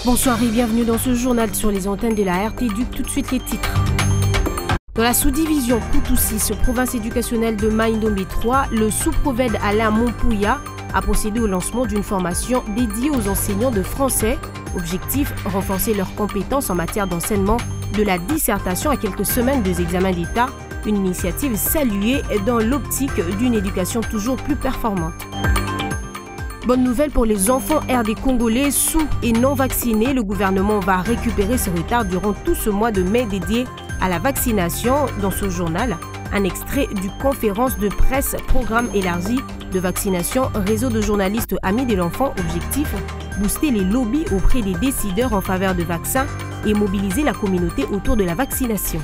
Bonsoir et bienvenue dans ce journal sur les antennes de la RTDUC. Tout de suite les titres. Dans la sous-division Koutou-6, province éducationnelle de Maïndomé 3, le sous-provède Alain Montpouya a procédé au lancement d'une formation dédiée aux enseignants de français. Objectif, renforcer leurs compétences en matière d'enseignement de la dissertation à quelques semaines des examens d'État. Une initiative saluée dans l'optique d'une éducation toujours plus performante. Bonne nouvelle pour les enfants RD congolais sous et non vaccinés. Le gouvernement va récupérer ce retard durant tout ce mois de mai dédié à la vaccination. Dans ce journal, un extrait du conférence de presse programme élargi de vaccination, réseau de journalistes amis de l'enfant. Objectif, booster les lobbies auprès des décideurs en faveur de vaccins et mobiliser la communauté autour de la vaccination.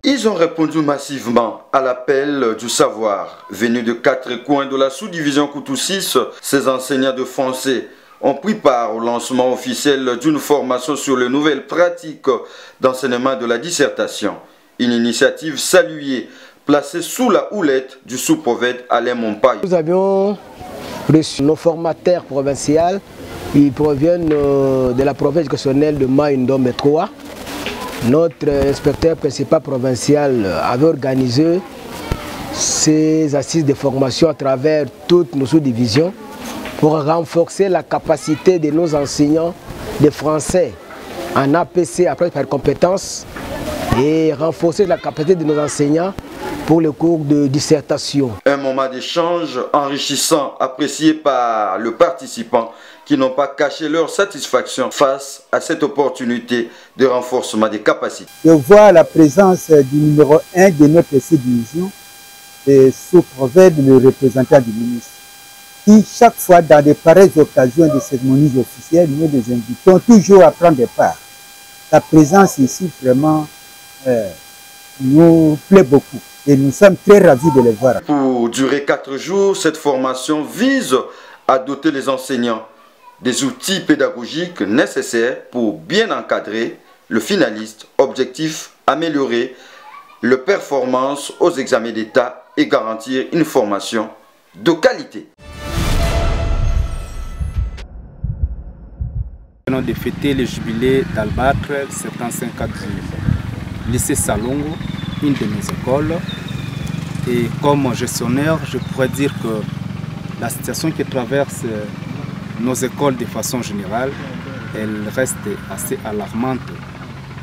Ils ont répondu massivement à l'appel du savoir. Venus de 4 coins de la sous-division Koutou-6, ces enseignants de français ont pris part au lancement officiel d'une formation sur les nouvelles pratiques d'enseignement de la dissertation. Une initiative saluée, placée sous la houlette du sous-prophète Alain Montpouya. Nous avions reçu nos formateurs provinciaux. Ils proviennent de la province éducationnelle de Maïndomé 3. Notre inspecteur principal provincial avait organisé ces assises de formation à travers toutes nos sous-divisions pour renforcer la capacité de nos enseignants de français en APC, après par compétences, et renforcer la capacité de nos enseignants pour le cours de dissertation. Un moment d'échange enrichissant, apprécié par le participant qui n'ont pas caché leur satisfaction face à cette opportunité de renforcement des capacités. Je vois la présence du numéro 1 de notre sous-division, le sous-prophète, le représentant du ministre, qui chaque fois dans de pareilles occasions de cérémonies officielles, nous les invitons toujours à prendre part. Sa présence ici vraiment nous plaît beaucoup et nous sommes très ravis de le voir. Pour durer 4 jours, cette formation vise à doter les enseignants des outils pédagogiques nécessaires pour bien encadrer le finaliste. Objectif, améliorer les performances aux examens d'État et garantir une formation de qualité. Nous venons de fêter le jubilé d'Albâtre, 75 du lycée Salongo, une de mes écoles. Et comme gestionnaire, je pourrais dire que la situation qui traverse nos écoles de façon générale, elle reste assez alarmante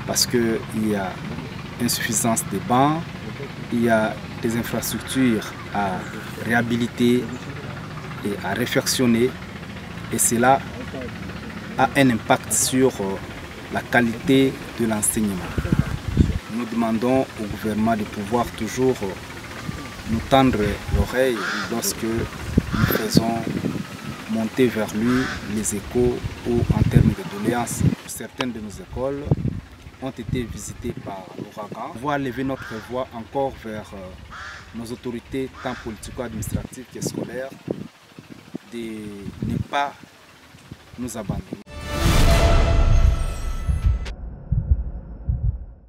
parce qu'il y a insuffisance de bancs, il y a des infrastructures à réhabiliter et à réfectionner et cela a un impact sur la qualité de l'enseignement. Nous demandons au gouvernement de pouvoir toujours nous tendre l'oreille lorsque nous faisons monter vers lui les échos ou en termes de doléances. Certaines de nos écoles ont été visitées par l'ouragan. On va lever notre voix encore vers nos autorités tant politico-administratives que scolaires de ne pas nous abandonner.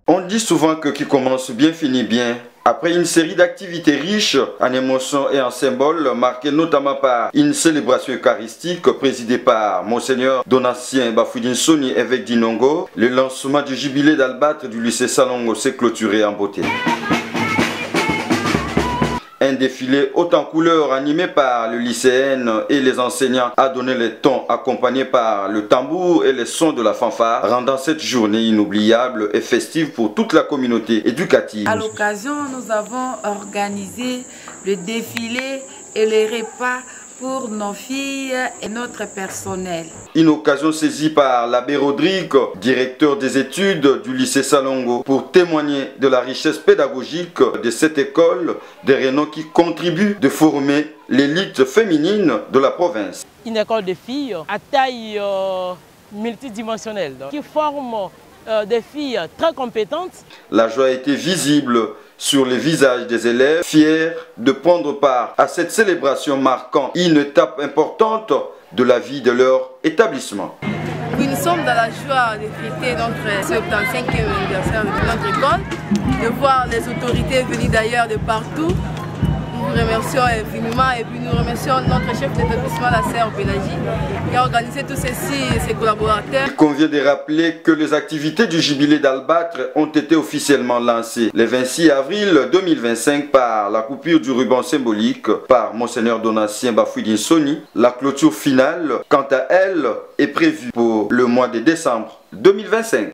On dit souvent que qui commence bien finit bien. Après une série d'activités riches en émotions et en symboles, marquées notamment par une célébration eucharistique présidée par Monseigneur Donatien Bafouidine Soni, évêque d'Inongo, le lancement du jubilé d'Albâtre du lycée Salongo s'est clôturé en beauté. Un défilé haut en couleur animé par le lycéenne et les enseignants a donné le ton, accompagné par le tambour et les sons de la fanfare, rendant cette journée inoubliable et festive pour toute la communauté éducative. À l'occasion, nous avons organisé le défilé et les repas pour nos filles et notre personnel. Une occasion saisie par l'abbé Rodrigue, directeur des études du lycée Salongo, pour témoigner de la richesse pédagogique de cette école, des renom qui contribuent de former l'élite féminine de la province. Une école de filles à taille multidimensionnelle qui forme des filles très compétentes. La joie a été visible sur les visages des élèves, fiers de prendre part à cette célébration marquant une étape importante de la vie de leur établissement. Oui, nous sommes dans la joie de fêter notre 75e anniversaire de notre école, de voir les autorités venues d'ailleurs de partout. remercions infiniment et puis nous remercions notre chef d'établissement, la sœur Pélagie, qui a organisé tout ceci et ses collaborateurs. Il convient de rappeler que les activités du jubilé d'Albâtre ont été officiellement lancées le 26 avril 2025 par la coupure du ruban symbolique par Monseigneur Donatien Bafouidine Soni. La clôture finale, quant à elle, est prévue pour le mois de décembre 2025.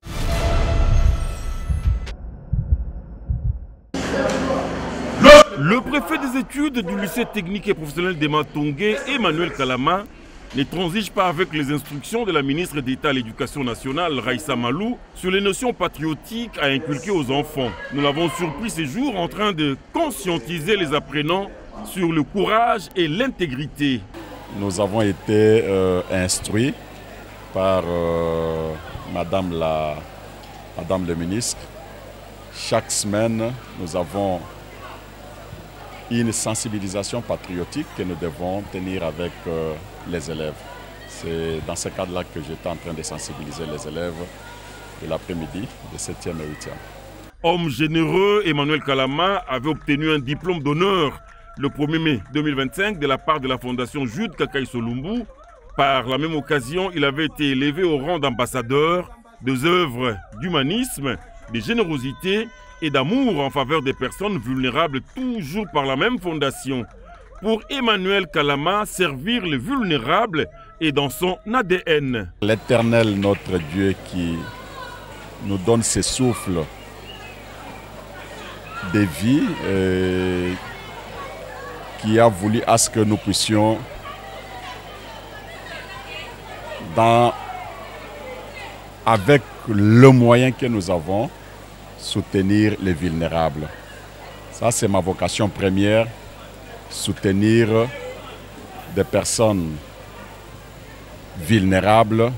Le préfet des études du lycée technique et professionnel de Matongé, Emmanuel Kalama, ne transige pas avec les instructions de la ministre d'État à l'Éducation nationale, Raïssa Malou, sur les notions patriotiques à inculquer aux enfants. Nous l'avons surpris ces jours en train de conscientiser les apprenants sur le courage et l'intégrité. Nous avons été instruits par Madame le ministre. Chaque semaine, nous avons une sensibilisation patriotique que nous devons tenir avec les élèves. C'est dans ce cadre-là que j'étais en train de sensibiliser les élèves de l'après-midi, de 7e et 8e. Homme généreux, Emmanuel Kalama avait obtenu un diplôme d'honneur le 1er mai 2025 de la part de la Fondation Jude Kakai Solumbu. Par la même occasion, il avait été élevé au rang d'ambassadeur des œuvres d'humanisme, de générosité et d'amour en faveur des personnes vulnérables, toujours par la même fondation. Pour Emmanuel Kalama, servir les vulnérables est dans son ADN. L'Éternel, notre Dieu, qui nous donne ce souffle de vie, qui a voulu à ce que nous puissions, avec le moyen que nous avons, soutenir les vulnérables. Ça, c'est ma vocation première, soutenir des personnes vulnérables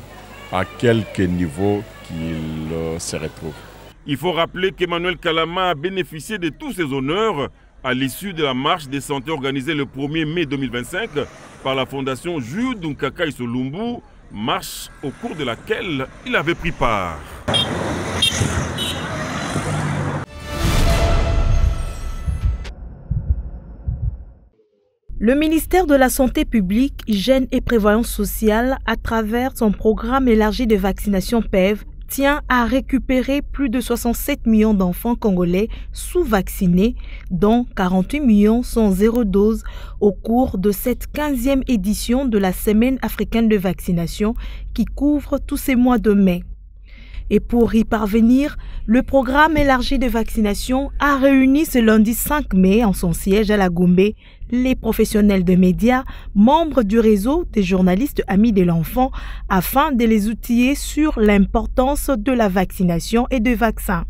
à quelque niveau qu'ils se retrouvent. Il faut rappeler qu'Emmanuel Kalama a bénéficié de tous ces honneurs à l'issue de la marche des santé organisée le 1er mai 2025 par la Fondation Jude Nkakai Solumbu, marche au cours de laquelle il avait pris part. Le ministère de la Santé publique, Hygiène et Prévoyance sociale, à travers son programme élargi de vaccination PEV, tient à récupérer plus de 67 millions d'enfants congolais sous-vaccinés, dont 48 millions sans zéro dose au cours de cette 15e édition de la Semaine africaine de vaccination qui couvre tous ces mois de mai. Et pour y parvenir, le programme élargi de vaccination a réuni ce lundi 5 mai en son siège à la Gombe les professionnels de médias, membres du réseau des journalistes amis de l'enfant, afin de les outiller sur l'importance de la vaccination et des vaccins.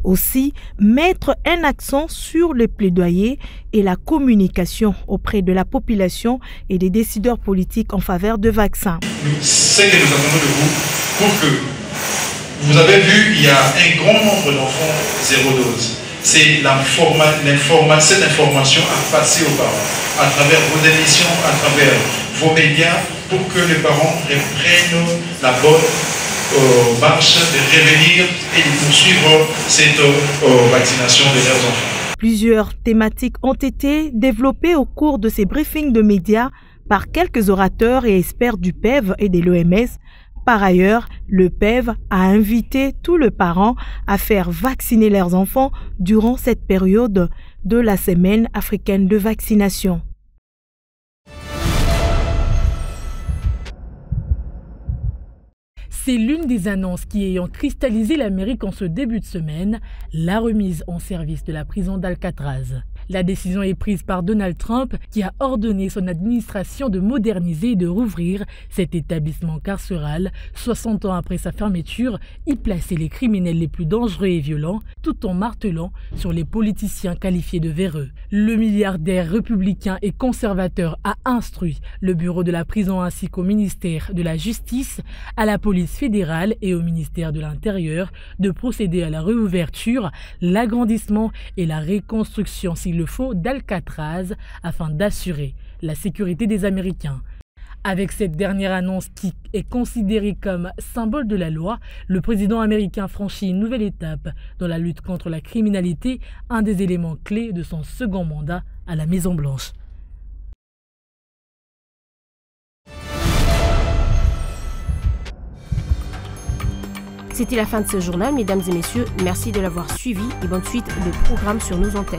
Aussi, mettre un accent sur le plaidoyer et la communication auprès de la population et des décideurs politiques en faveur de vaccins. C'est que nous attendons de vous pour que vous avez vu, il y a un grand nombre d'enfants zéro dose. C'est cette information à passer aux parents, à travers vos émissions, à travers vos médias, pour que les parents reprennent la bonne marche de revenir et de poursuivre cette vaccination de leurs enfants. Plusieurs thématiques ont été développées au cours de ces briefings de médias par quelques orateurs et experts du PEV et de l'OMS. Par ailleurs, le PEV a invité tous les parents à faire vacciner leurs enfants durant cette période de la Semaine africaine de vaccination. C'est l'une des annonces qui ayant cristallisé l'Amérique en ce début de semaine, la remise en service de la prison d'Alcatraz. La décision est prise par Donald Trump qui a ordonné son administration de moderniser et de rouvrir cet établissement carcéral 60 ans après sa fermeture, y placer les criminels les plus dangereux et violents tout en martelant sur les politiciens qualifiés de véreux. Le milliardaire républicain et conservateur a instruit le bureau de la prison ainsi qu'au ministère de la Justice, à la police fédérale et au ministère de l'Intérieur de procéder à la réouverture, l'agrandissement et la reconstruction s'il le faut d'Alcatraz afin d'assurer la sécurité des Américains. Avec cette dernière annonce qui est considérée comme symbole de la loi, le président américain franchit une nouvelle étape dans la lutte contre la criminalité, un des éléments clés de son second mandat à la Maison-Blanche. C'était la fin de ce journal, mesdames et messieurs. Merci de l'avoir suivi et bonne suite de programme sur nos antennes.